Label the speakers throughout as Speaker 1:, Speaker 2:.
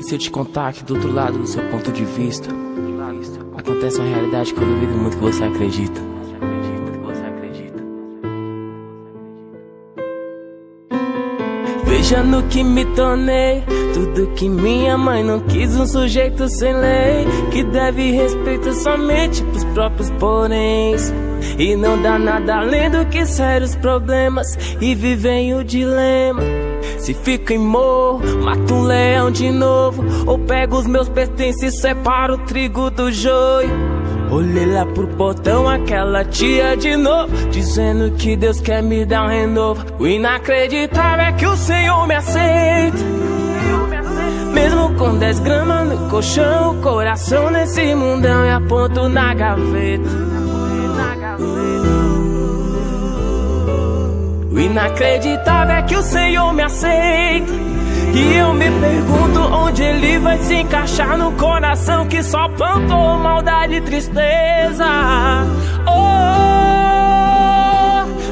Speaker 1: se eu te contar que do outro lado do seu ponto de vista acontece uma realidade que eu duvido muito que você acredita. Veja no que me tornei, tudo que minha mãe não quis. Um sujeito sem lei, que deve respeito somente pros próprios poréns, e não dá nada além do que sérios problemas, e vive em o dilema: se fico e morro, mato um leão de novo, ou pego os meus pertences e separo o trigo do joio. Olhei lá pro portão, aquela tia de novo, dizendo que Deus quer me dar um renovo. O inacreditável é que o Senhor me aceita, mesmo com 10 gramas no colchão, o coração nesse mundão e aponto na gaveta. O inacreditável é que o Senhor me aceita, e eu me pergunto onde Ele vai se encaixar no coração que só plantou maldade e tristeza. Oh,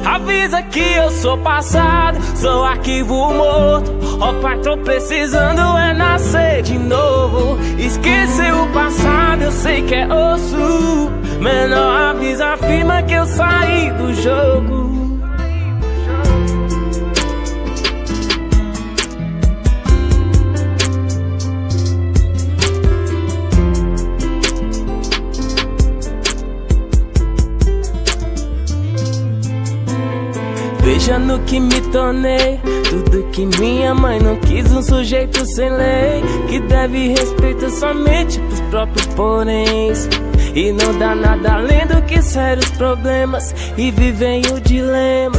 Speaker 1: avisa que eu sou passado, sou arquivo morto. Ó pai, tô precisando é nascer de novo. Esquecer o passado, eu sei que é osso. Menor avisa, afirma que eu saí do jogo. Veja no que me tornei, tudo que minha mãe não quis. Um sujeito sem lei, que deve respeito somente pros próprios poréns, e não dá nada além do que sérios problemas, e vive em o dilema: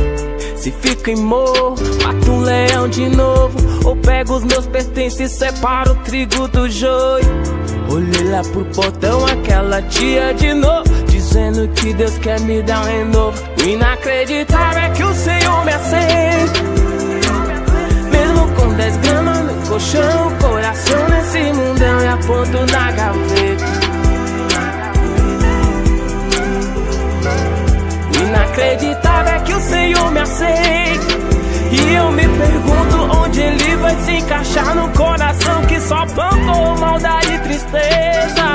Speaker 1: se fico e morro, mato um leão de novo, ou pego os meus pertences e separo o trigo do joio. Olhei lá pro portão, aquela tia de novo, dizendo que Deus quer me dar um renovo. O inacreditável é que o Senhor me aceita, mesmo com 10 gramas no colchão, o coração nesse mundão e aponto na gaveta. O inacreditável é que o Senhor me aceita, e eu me pergunto onde Ele vai se encaixar no coração que só plantou maldade e tristeza.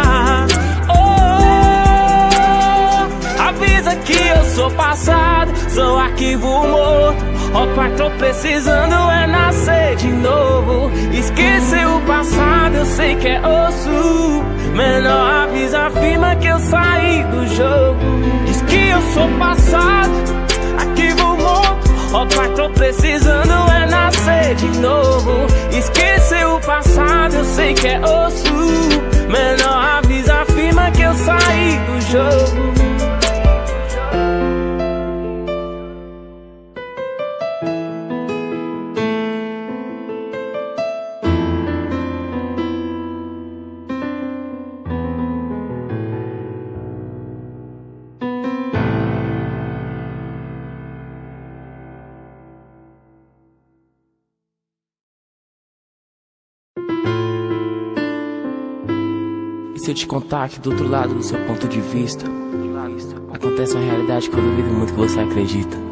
Speaker 1: Avisa que eu sou passado, sou arquivo morto. Ó pai, tô precisando é nascer de novo. Esquecer o passado, eu sei que é osso. Menor avisa, afirma que eu saí do jogo. Diz que eu sou passado, arquivo morto. Ó pai, tô precisando é nascer de novo. Esquecer o passado, eu sei que é osso. Menor avisa, afirma que eu saí do jogo. E se eu te contar que do outro lado do seu ponto de vista acontece uma realidade que eu duvido muito que você acredita.